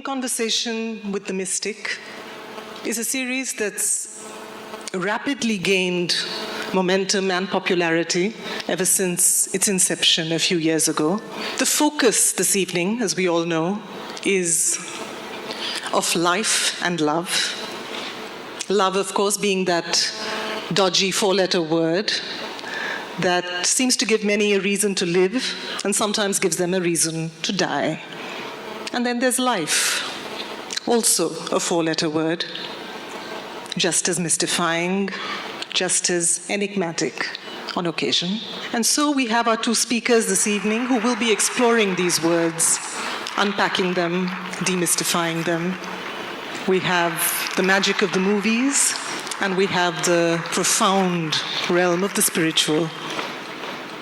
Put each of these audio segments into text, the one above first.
Conversation with the Mystic is a series that's rapidly gained momentum and popularity ever since its inception a few years ago. The focus this evening, as we all know, is of life and love. Love, of course, being that dodgy four-letter word that seems to give many a reason to live and sometimes gives them a reason to die. And then there's life, also a four-letter word, just as mystifying, just as enigmatic on occasion. And so we have our two speakers this evening who will be exploring these words, unpacking them, demystifying them. We have the magic of the movies, and we have the profound realm of the spiritual.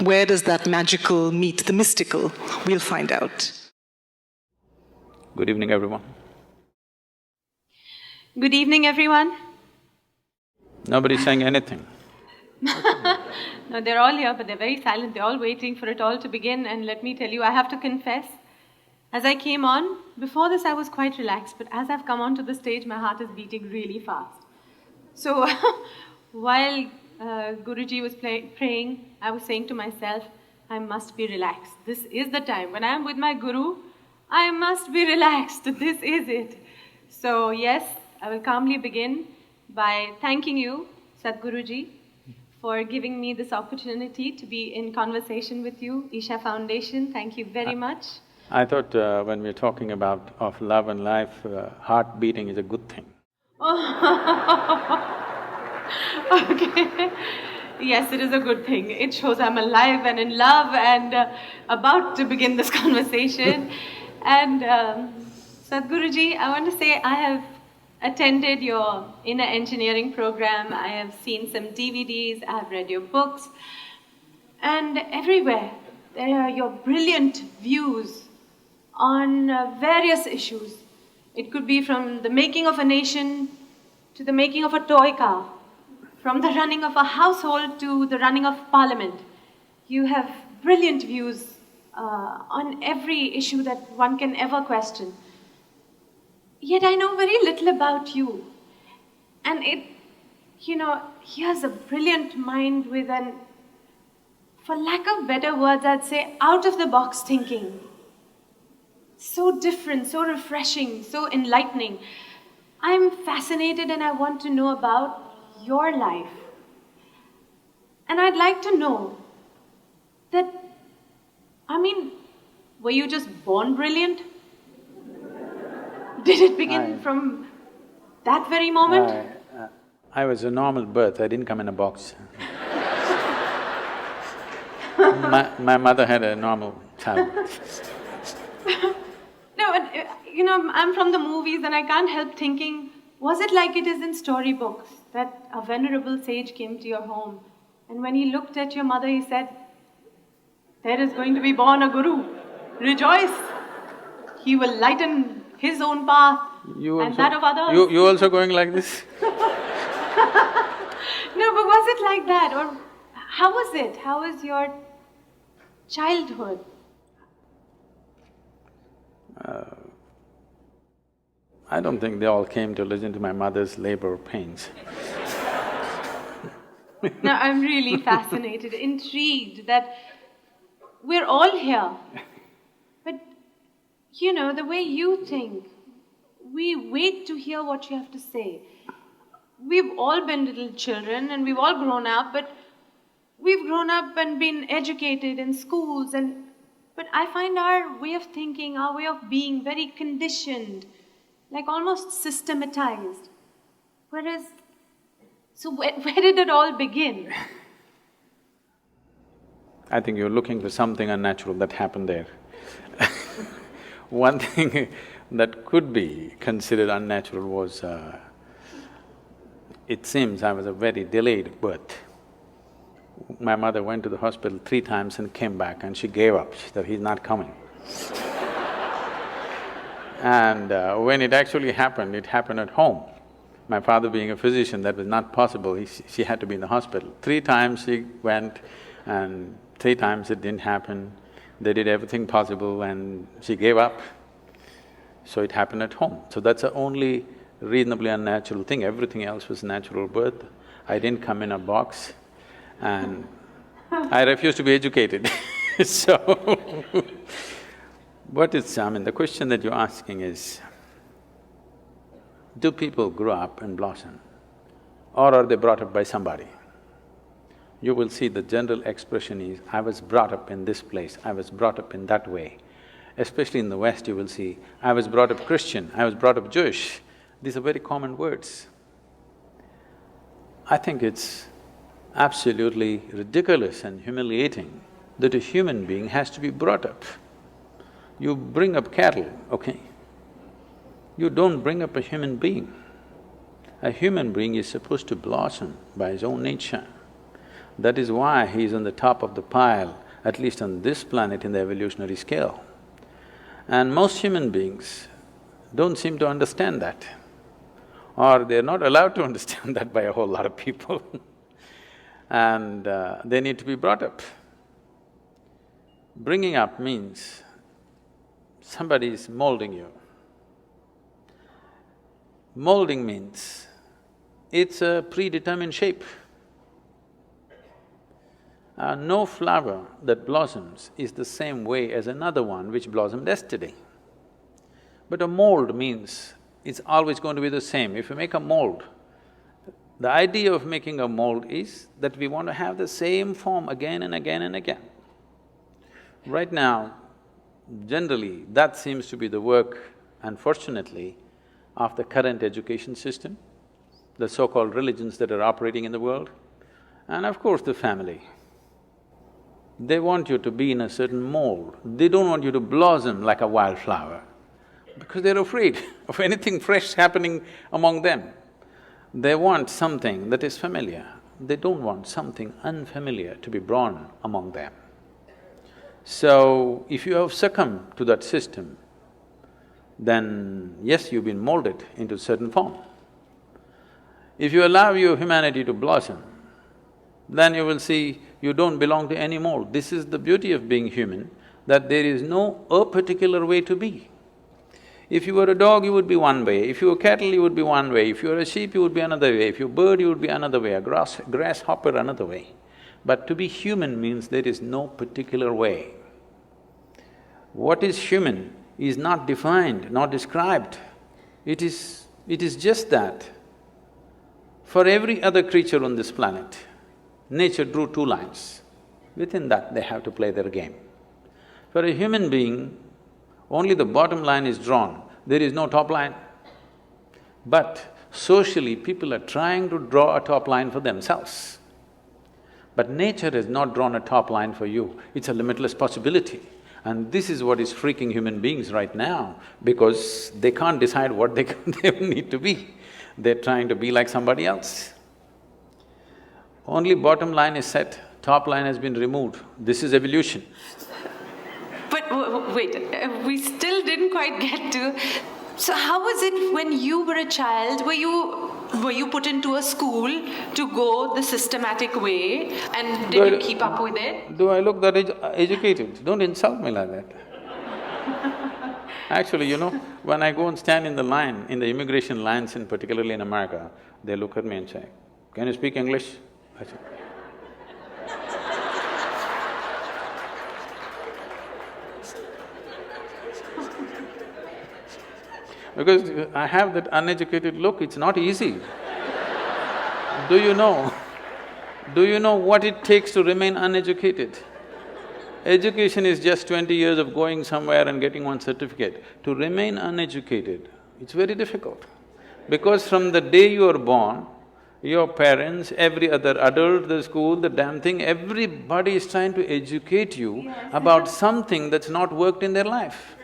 Where does that magical meet the mystical? We'll find out. Good evening, everyone. Good evening, everyone. Nobody's saying anything. No, they're all here, but they're very silent. They're all waiting for it all to begin. And let me tell you, I have to confess, as I came on, before this I was quite relaxed, but as I've come onto the stage, my heart is beating really fast. So while Guruji was praying, I was saying to myself, I must be relaxed. This is the time. When I am with my Guru, I must be relaxed. This is it. So yes, I will calmly begin by thanking you, Sadhguruji, for giving me this opportunity to be in conversation with you. Isha Foundation, thank you very much. I thought when we're talking about of love and life, heart beating is a good thing. Okay. Yes, it is a good thing. It shows I'm alive and in love and about to begin this conversation. And Sadhguruji, I want to say I have attended your inner engineering program. I have seen some DVDs, I have read your books. And everywhere, there are your brilliant views on various issues. It could be from the making of a nation to the making of a toy car, from the running of a household to the running of parliament. You have brilliant views on every issue that one can ever question. Yet I know very little about you. And here's a brilliant mind with an, for lack of better words, I'd say out-of-the-box thinking. So different, so refreshing, so enlightening. I'm fascinated and I want to know about your life. And I'd like to know that, were you just born brilliant? Did it begin from that very moment? I was a normal birth, I didn't come in a box. My mother had a normal childbirth. No, but, I'm from the movies and I can't help thinking, was it like it is in storybooks, that a venerable sage came to your home and when he looked at your mother, he said, there is going to be born a guru. Rejoice! He will lighten his own path and that of others. You also going like this? No, but was it like that? Or how was it? How was your childhood? I don't think they all came to listen to my mother's labor pains. No, I'm really fascinated, intrigued that we're all here. But, the way you think, we wait to hear what you have to say. We've all been little children and we've all grown up, but we've grown up and been educated in schools but I find our way of thinking, our way of being very conditioned, like almost systematized. So where did it all begin? I think you're looking for something unnatural that happened there. One thing that could be considered unnatural was, it seems I was a very delayed birth. My mother went to the hospital 3 times and came back and she gave up, she said, he's not coming. And when it actually happened, it happened at home. My father being a physician, that was not possible, she had to be in the hospital. 3 times she went and 3 times it didn't happen. They did everything possible and she gave up. So it happened at home. So that's the only reasonably unnatural thing. Everything else was natural birth. I didn't come in a box and I refuse to be educated so the question that you're asking is, do people grow up and blossom or are they brought up by somebody? You will see the general expression is, I was brought up in this place, I was brought up in that way. Especially in the West, you will see, I was brought up Christian, I was brought up Jewish. These are very common words. I think it's absolutely ridiculous and humiliating that a human being has to be brought up. You bring up cattle, okay? You don't bring up a human being. A human being is supposed to blossom by his own nature. That is why he is on the top of the pile, at least on this planet in the evolutionary scale. And most human beings don't seem to understand that, or they're not allowed to understand that by a whole lot of people and they need to be brought up. Bringing up means somebody is molding you. Molding means it's a predetermined shape. No flower that blossoms is the same way as another one which blossomed yesterday. But a mold means it's always going to be the same. If you make a mold, the idea of making a mold is that we want to have the same form again and again and again. Right now, generally, that seems to be the work, unfortunately, of the current education system, the so-called religions that are operating in the world, and of course the family. They want you to be in a certain mold. They don't want you to blossom like a wildflower because they're afraid of anything fresh happening among them. They want something that is familiar. They don't want something unfamiliar to be born among them. So, if you have succumbed to that system, then yes, you've been molded into a certain form. If you allow your humanity to blossom, then you will see you don't belong to any mold. This is the beauty of being human, that there is no a particular way to be. If you were a dog, you would be one way, if you were cattle, you would be one way, if you were a sheep, you would be another way, if you were a bird, you would be another way, a grasshopper another way. But to be human means there is no particular way. What is human is not defined, not described. It is just that. For every other creature on this planet, nature drew two lines. Within that, they have to play their game. For a human being, only the bottom line is drawn, there is no top line. But socially, people are trying to draw a top line for themselves. But nature has not drawn a top line for you, it's a limitless possibility. And this is what is freaking human beings right now, because they can't decide what they need to be. They're trying to be like somebody else. Only bottom line is set, top line has been removed. This is evolution. But wait, we still didn't quite get to… So how was it when you were a child? Were you put into a school to go the systematic way, and did you keep up with it? Do I look that educated? Don't insult me like that. Actually, you know, when I go and stand in the line, in the immigration lines, and particularly in America, they look at me and say, "Can you speak English?" I say, because I have that uneducated look, it's not easy. Do you know what it takes to remain uneducated? Education is just 20 years of going somewhere and getting one certificate. To remain uneducated, it's very difficult. Because from the day you are born, your parents, every other adult, the school, the damn thing, everybody is trying to educate you about something that's not worked in their life.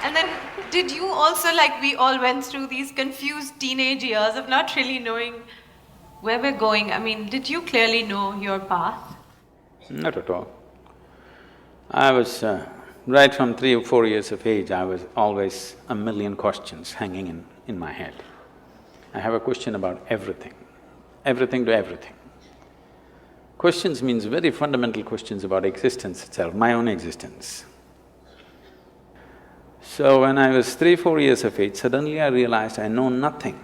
And then, did you also, like we all went through these confused teenage years of not really knowing where we're going? I mean, did you clearly know your path? Not at all. I was… right from 3 or 4 years of age, I was always a million questions hanging in my head. I have a question about everything to everything. questions means very fundamental questions about existence itself, my own existence. So when I was 3-4 years of age, suddenly I realized I know nothing.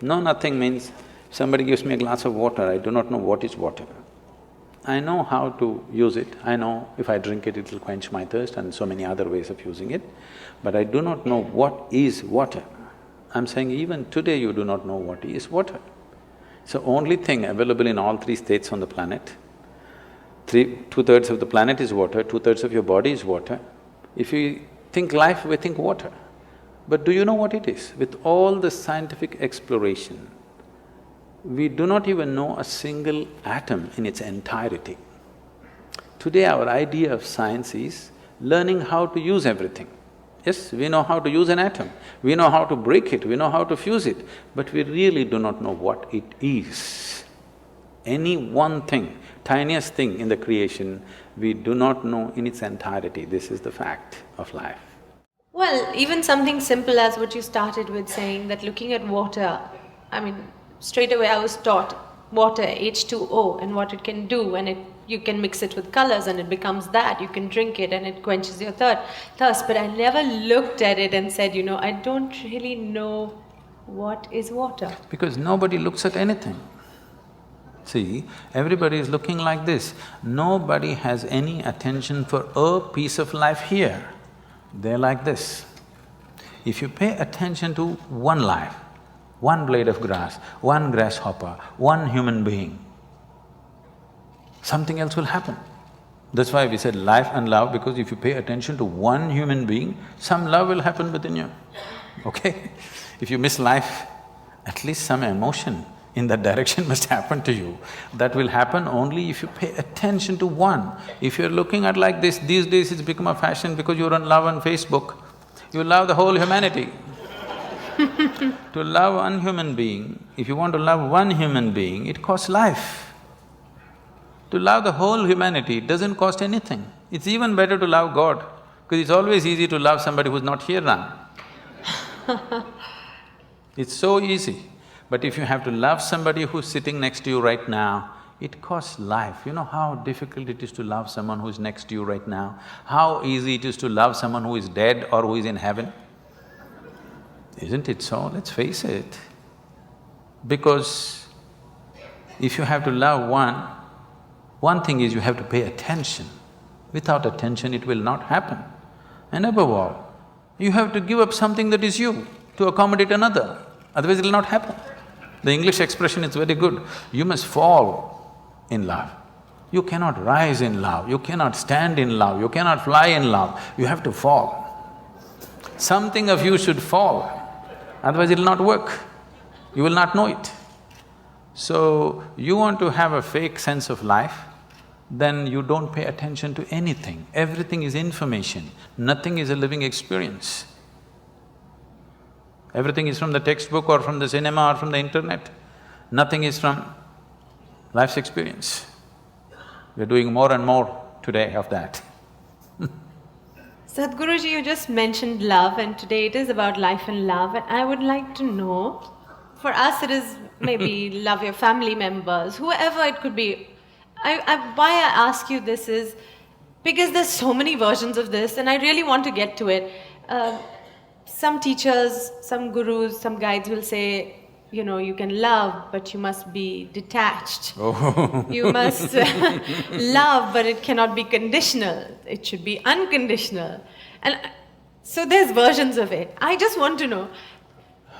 Know nothing means somebody gives me a glass of water, I do not know what is water. I know how to use it, I know if I drink it, it'll quench my thirst and so many other ways of using it, but I do not know what is water. I'm saying even today you do not know what is water. So only thing available in all three states on the planet, two-thirds of the planet is water, two-thirds of your body is water. If you think life, we think water. But do you know what it is? With all the scientific exploration, we do not even know a single atom in its entirety. Today our idea of science is learning how to use everything. Yes, we know how to use an atom, we know how to break it, we know how to fuse it, but we really do not know what it is. Any one thing, tiniest thing in the creation, we do not know in its entirety. This is the fact of life. Well, even something simple as what you started with saying, that looking at water, I mean, straight away I was taught water, H2O, and what it can do, and you can mix it with colors and it becomes that, you can drink it and it quenches your thirst. But I never looked at it and said, I don't really know what is water. Because nobody looks at anything. See, everybody is looking like this. Nobody has any attention for a piece of life here. They're like this. If you pay attention to one life, one blade of grass, one grasshopper, one human being, something else will happen. That's why we said life and love, because if you pay attention to one human being, some love will happen within you, okay? If you miss life, at least some emotion in that direction must happen to you. That will happen only if you pay attention to one. If you're looking at like this, these days it's become a fashion because you're on love on Facebook, you love the whole humanity. To love one human being, if you want to love one human being, it costs life. To love the whole humanity, it doesn't cost anything. It's even better to love God, because it's always easy to love somebody who's not here now. It's so easy. But if you have to love somebody who's sitting next to you right now, it costs life. You know how difficult it is to love someone who's next to you right now? How easy it is to love someone who is dead or who is in heaven? Isn't it so? Let's face it. Because if you have to love one thing is you have to pay attention. Without attention, it will not happen. And above all, you have to give up something that is you to accommodate another, otherwise it will not happen. The English expression is very good, you must fall in love. You cannot rise in love, you cannot stand in love, you cannot fly in love, you have to fall. Something of you should fall, otherwise it will not work, you will not know it. So, you want to have a fake sense of life, then you don't pay attention to anything. Everything is information, nothing is a living experience. Everything is from the textbook or from the cinema or from the internet. Nothing is from life's experience. We're doing more and more today of that. Sadhguruji, you just mentioned love, and today it is about life and love, and I would like to know, for us it is maybe love your family members, whoever it could be. Why I ask you this is because there's so many versions of this and I really want to get to it. Some teachers, some gurus, some guides will say, you can love, but you must be detached. Oh. You must love, but it cannot be conditional. It should be unconditional. And so there's versions of it. I just want to know.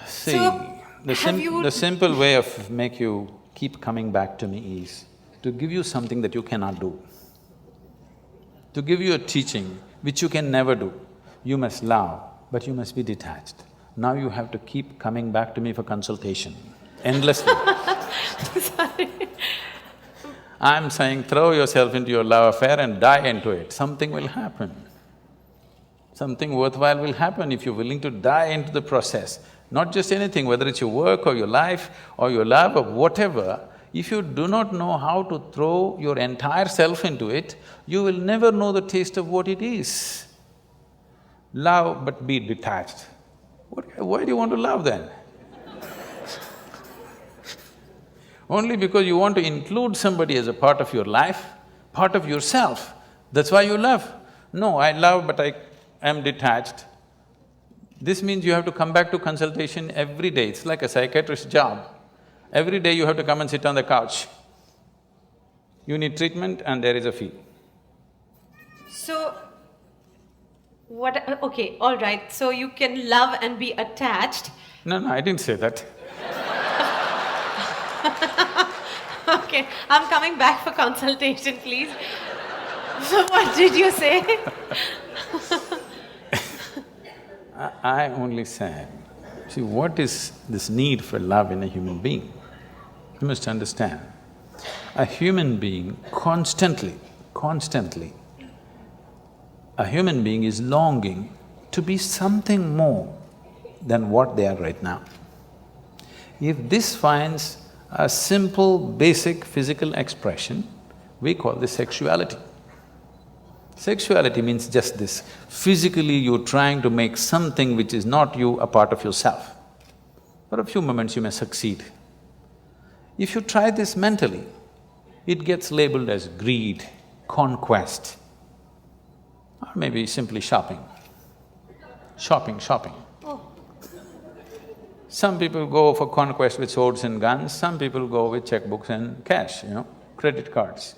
See, So, the simple way of make you keep coming back to me is to give you something that you cannot do. To give you a teaching which you can never do. You must love, but you must be detached. Now you have to keep coming back to me for consultation, endlessly. Sorry. I'm saying throw yourself into your love affair and die into it, something will happen. Something worthwhile will happen if you're willing to die into the process. Not just anything, whether it's your work or your life or your love or whatever, if you do not know how to throw your entire self into it, you will never know the taste of what it is. Love but be detached. Why do you want to love then? Only because you want to include somebody as a part of your life, part of yourself, that's why you love. No, I love but I am detached. This means you have to come back to consultation every day, it's like a psychiatrist's job. Every day you have to come and sit on the couch. You need treatment and there is a fee. So, okay, all right. So you can love and be attached. No, I didn't say that. Okay, I'm coming back for consultation, please. So what did you say? I only said, see, what is this need for love in a human being? You must understand, a human being constantly, a human being is longing to be something more than what they are right now. If this finds a simple, basic physical expression, we call this sexuality. Sexuality means just this, physically you're trying to make something which is not you a part of yourself. For a few moments you may succeed. If you try this mentally, it gets labeled as greed, conquest, or maybe simply shopping. Shopping. Oh. Some people go for conquest with swords and guns, some people go with checkbooks and cash, credit cards.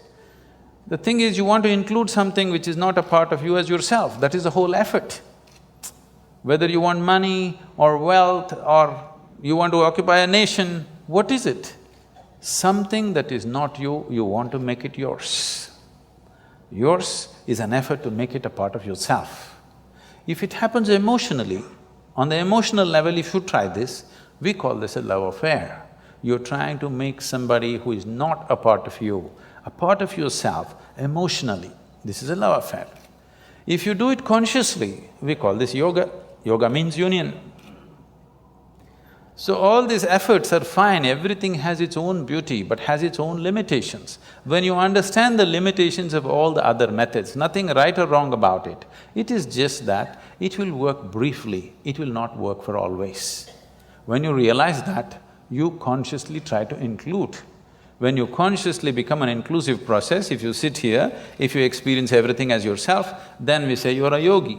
The thing is, you want to include something which is not a part of you as yourself, that is the whole effort. Whether you want money or wealth or you want to occupy a nation, what is it? Something that is not you, you want to make it yours. Yours is an effort to make it a part of yourself. If it happens emotionally, on the emotional level, if you try this, we call this a love affair. You're trying to make somebody who is not a part of you, a part of yourself emotionally. This is a love affair. If you do it consciously, we call this yoga. Yoga means union. So all these efforts are fine, everything has its own beauty but has its own limitations. When you understand the limitations of all the other methods, nothing right or wrong about it, it is just that it will work briefly, it will not work for always. When you realize that, you consciously try to include. When you consciously become an inclusive process, if you sit here, if you experience everything as yourself, then we say you're a yogi,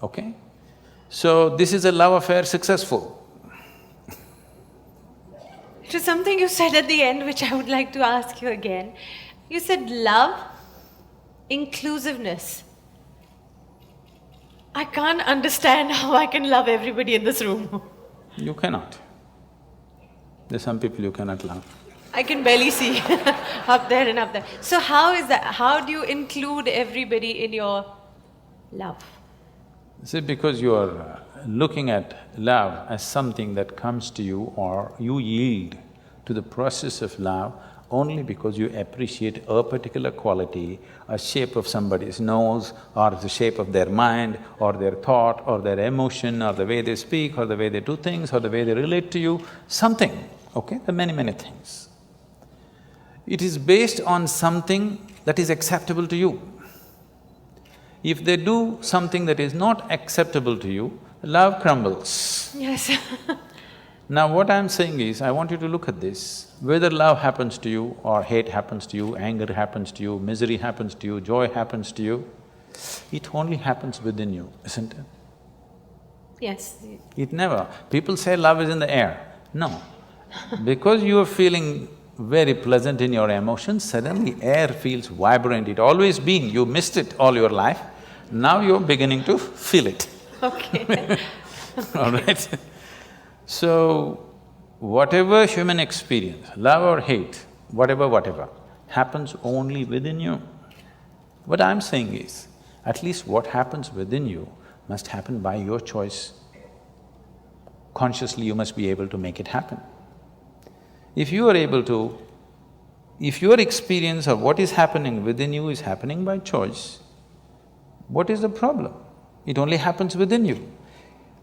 okay? So this is a love affair successful. It was something you said at the end which I would like to ask you again. You said love, inclusiveness. I can't understand how I can love everybody in this room. You cannot. There's some people you cannot love. I can barely see up there and up there. So how is that? How do you include everybody in your love? See, because you are looking at love as something that comes to you or you yield to the process of love only because you appreciate a particular quality, a shape of somebody's nose or the shape of their mind or their thought or their emotion or the way they speak or the way they do things or the way they relate to you, something, okay? There are many things. It is based on something that is acceptable to you. If they do something that is not acceptable to you, love crumbles. Yes. Now what I'm saying is, I want you to look at this, whether love happens to you or hate happens to you, anger happens to you, misery happens to you, joy happens to you, it only happens within you, isn't it? Yes. It never… People say love is in the air. No. Because you are feeling very pleasant in your emotions, suddenly air feels vibrant, it always been, you missed it all your life, now you're beginning to feel it. Okay. All right? So, whatever human experience, love or hate, whatever, happens only within you. What I'm saying is, at least what happens within you must happen by your choice. Consciously you must be able to make it happen. If you are able to… if your experience of what is happening within you is happening by choice, what is the problem? It only happens within you.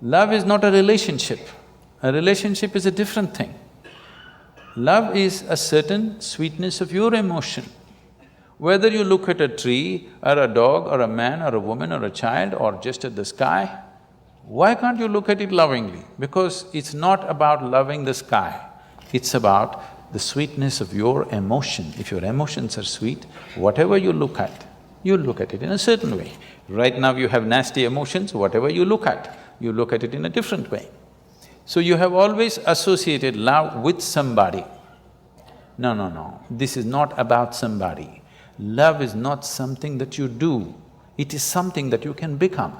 Love is not a relationship. A relationship is a different thing. Love is a certain sweetness of your emotion. Whether you look at a tree or a dog or a man or a woman or a child or just at the sky, why can't you look at it lovingly? Because it's not about loving the sky, it's about the sweetness of your emotion. If your emotions are sweet, whatever you look at it in a certain way. Right now you have nasty emotions, whatever you look at it in a different way. So you have always associated love with somebody. No, this is not about somebody. Love is not something that you do, it is something that you can become.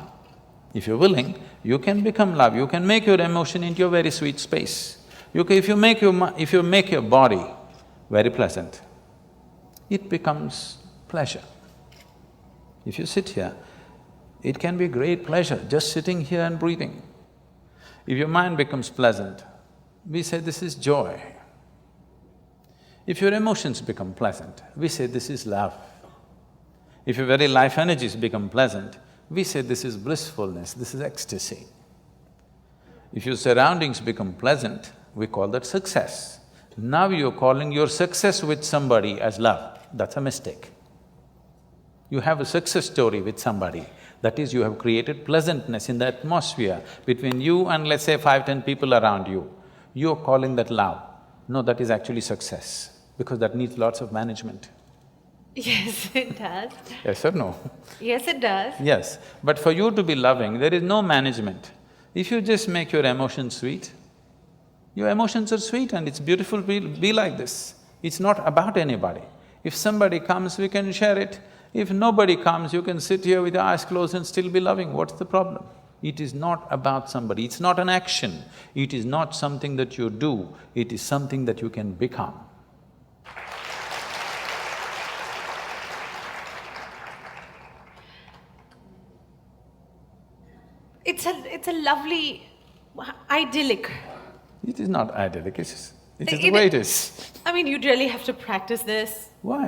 If you're willing, you can become love, you can make your emotion into a very sweet space. If you make your body very pleasant, it becomes pleasure. If you sit here, it can be great pleasure just sitting here and breathing. If your mind becomes pleasant, we say this is joy. If your emotions become pleasant, we say this is love. If your very life energies become pleasant, we say this is blissfulness, this is ecstasy. If your surroundings become pleasant, we call that success. Now you're calling your success with somebody as love, that's a mistake. You have a success story with somebody, that is, you have created pleasantness in the atmosphere between you and let's say 5–10 people around you. You're calling that love. No, that is actually success, because that needs lots of management. Yes, it does. Yes or no? Yes, it does. Yes, but for you to be loving, there is no management. If you just make your emotions sweet, your emotions are sweet and it's beautiful to be like this. It's not about anybody. If somebody comes, we can share it. If nobody comes, you can sit here with your eyes closed and still be loving. What's the problem? It is not about somebody, it's not an action. It is not something that you do, it is something that you can become. It's a lovely, idyllic. It is not idyllic, it is the way it is. I mean, you'd really have to practice this. Why?